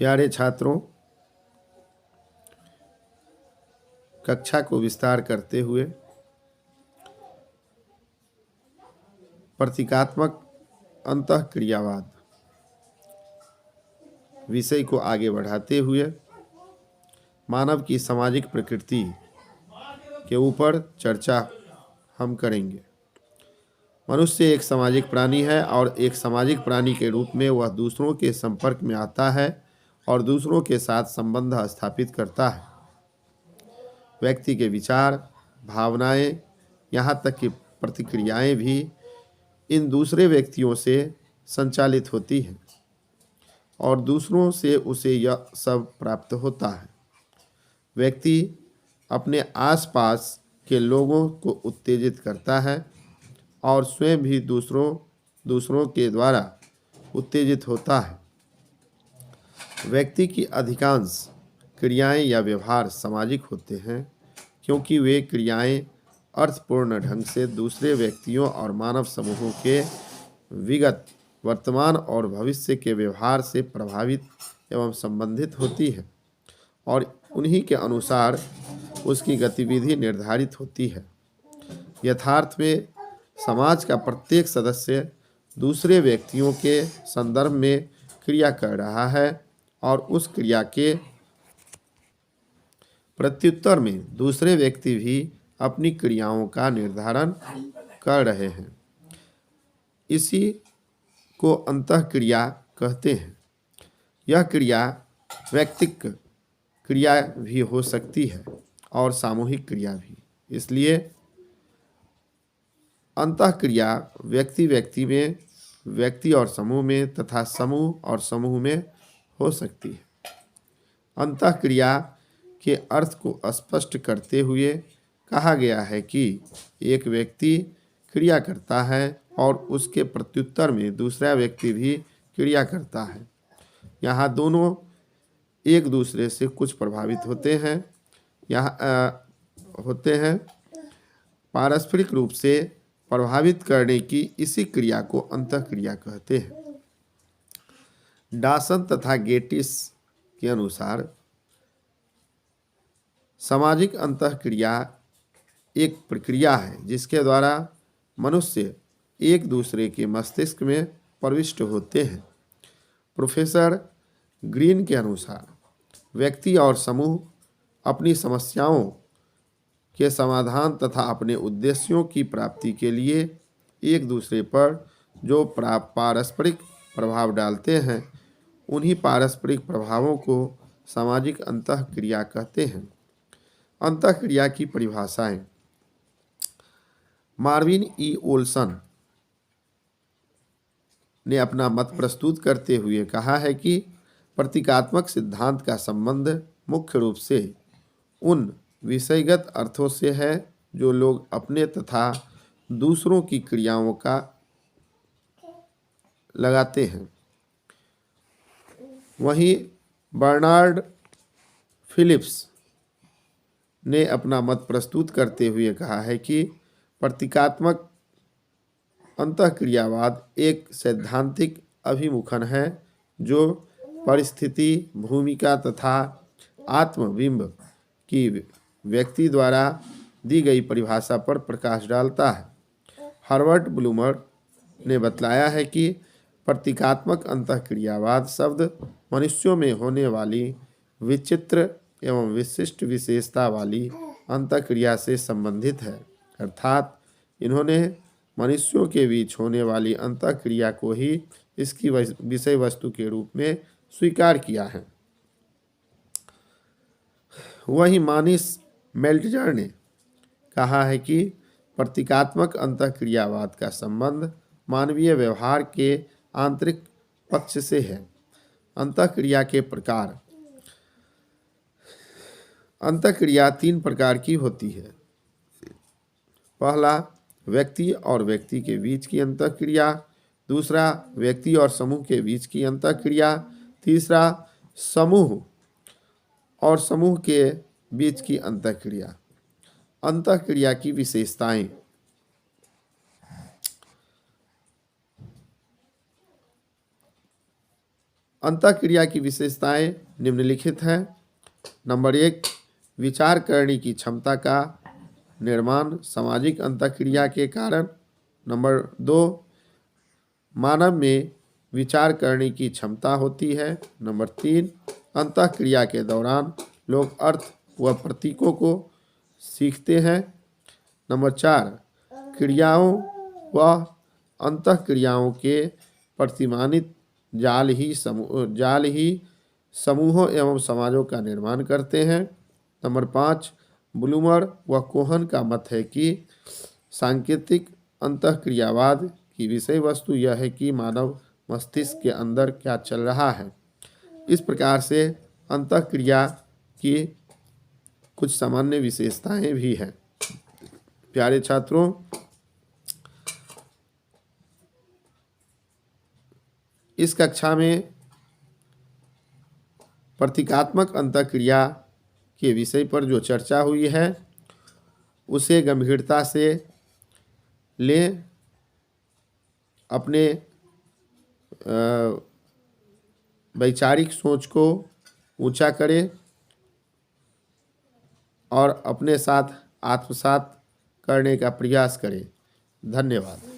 प्यारे छात्रों, कक्षा को विस्तार करते हुए प्रतीकात्मक अंतःक्रियावाद विषय को आगे बढ़ाते हुए मानव की सामाजिक प्रकृति के ऊपर चर्चा हम करेंगे। मनुष्य एक सामाजिक प्राणी है और एक सामाजिक प्राणी के रूप में वह दूसरों के संपर्क में आता है और दूसरों के साथ संबंध स्थापित करता है। व्यक्ति के विचार, भावनाएं, यहाँ तक कि प्रतिक्रियाएं भी इन दूसरे व्यक्तियों से संचालित होती हैं और दूसरों से उसे यह सब प्राप्त होता है। व्यक्ति अपने आसपास के लोगों को उत्तेजित करता है और स्वयं भी दूसरों के द्वारा उत्तेजित होता है। व्यक्ति की अधिकांश क्रियाएं या व्यवहार सामाजिक होते हैं क्योंकि वे क्रियाएं अर्थपूर्ण ढंग से दूसरे व्यक्तियों और मानव समूहों के विगत, वर्तमान और भविष्य के व्यवहार से प्रभावित एवं संबंधित होती है और उन्हीं के अनुसार उसकी गतिविधि निर्धारित होती है। यथार्थ में समाज का प्रत्येक सदस्य दूसरे व्यक्तियों के संदर्भ में क्रिया कर रहा है और उस क्रिया के प्रत्युत्तर में दूसरे व्यक्ति भी अपनी क्रियाओं का निर्धारण कर रहे हैं। इसी को अंतःक्रिया कहते हैं। यह क्रिया व्यक्तिक क्रिया भी हो सकती है और सामूहिक क्रिया भी। इसलिए अंतःक्रिया व्यक्ति में, व्यक्ति और समूह में तथा समूह और समूह में हो सकती है। अंतःक्रिया के अर्थ को स्पष्ट करते हुए कहा गया है कि एक व्यक्ति क्रिया करता है और उसके प्रत्युत्तर में दूसरा व्यक्ति भी क्रिया करता है। यहाँ दोनों एक दूसरे से कुछ प्रभावित होते हैं। पारस्परिक रूप से प्रभावित करने की इसी क्रिया को अंतःक्रिया कहते हैं। डॉसन तथा गेटिस के अनुसार सामाजिक अंतःक्रिया एक प्रक्रिया है जिसके द्वारा मनुष्य एक दूसरे के मस्तिष्क में प्रविष्ट होते हैं। प्रोफेसर ग्रीन के अनुसार व्यक्ति और समूह अपनी समस्याओं के समाधान तथा अपने उद्देश्यों की प्राप्ति के लिए एक दूसरे पर जो पारस्परिक प्रभाव डालते हैं, उन्हीं पारस्परिक प्रभावों को सामाजिक अंतःक्रिया कहते हैं। अंतःक्रिया की परिभाषाएं। मार्विन ई ओल्सन ने अपना मत प्रस्तुत करते हुए कहा है कि प्रतीकात्मक सिद्धांत का संबंध मुख्य रूप से उन विषयगत अर्थों से है जो लोग अपने तथा दूसरों की क्रियाओं का लगाते हैं। वहीं बर्नार्ड फिलिप्स ने अपना मत प्रस्तुत करते हुए कहा है कि प्रतीकात्मक अंतःक्रियावाद एक सैद्धांतिक अभिमुखन है जो परिस्थिति, भूमिका तथा आत्मबिंब की व्यक्ति द्वारा दी गई परिभाषा पर प्रकाश डालता है। हर्बर्ट ब्लूमर ने बतलाया है कि प्रतीकात्मक अंतःक्रियावाद शब्द मनुष्यों में होने वाली विचित्र एवं विशिष्ट विशेषता वाली अंतःक्रिया से संबंधित है। अर्थात इन्होंने मनुष्यों के बीच होने वाली अंतःक्रिया को ही इसकी विषय वस्तु के रूप में स्वीकार किया है। वहीं मानिस मेल्टजर ने कहा है कि प्रतीकात्मक अंतःक्रियावाद का संबंध मानवीय व्यवहार के आंतरिक पक्ष से है। अंतःक्रिया के प्रकार। अंतःक्रिया 3 प्रकार की होती है। पहला, व्यक्ति और व्यक्ति के बीच की अंतःक्रिया। दूसरा, व्यक्ति और समूह के बीच की अंतःक्रिया। तीसरा, समूह और समूह के बीच की अंतःक्रिया। अंतःक्रिया की विशेषताएं। अंतःक्रिया की विशेषताएं निम्नलिखित हैं। नंबर 1, विचार करने की क्षमता का निर्माण सामाजिक अंतःक्रिया के कारण। नंबर 2, मानव में विचार करने की क्षमता होती है। नंबर 3, अंतःक्रिया के दौरान लोग अर्थ व प्रतीकों को सीखते हैं। नंबर 4, क्रियाओं व अंतःक्रियाओं के प्रतिमानित जाल ही समूहों एवं समाजों का निर्माण करते हैं। नंबर 5, ब्लूमर व कोहन का मत है कि सांकेतिक अंतःक्रियावाद की विषय वस्तु यह है कि मानव मस्तिष्क के अंदर क्या चल रहा है। इस प्रकार से अंतःक्रिया की कुछ सामान्य विशेषताएं भी हैं। प्यारे छात्रों, इस कक्षा में प्रतीकात्मक अंतःक्रिया के विषय पर जो चर्चा हुई है उसे गंभीरता से लें, अपने वैचारिक सोच को ऊंचा करें और अपने साथ आत्मसात करने का प्रयास करें। धन्यवाद।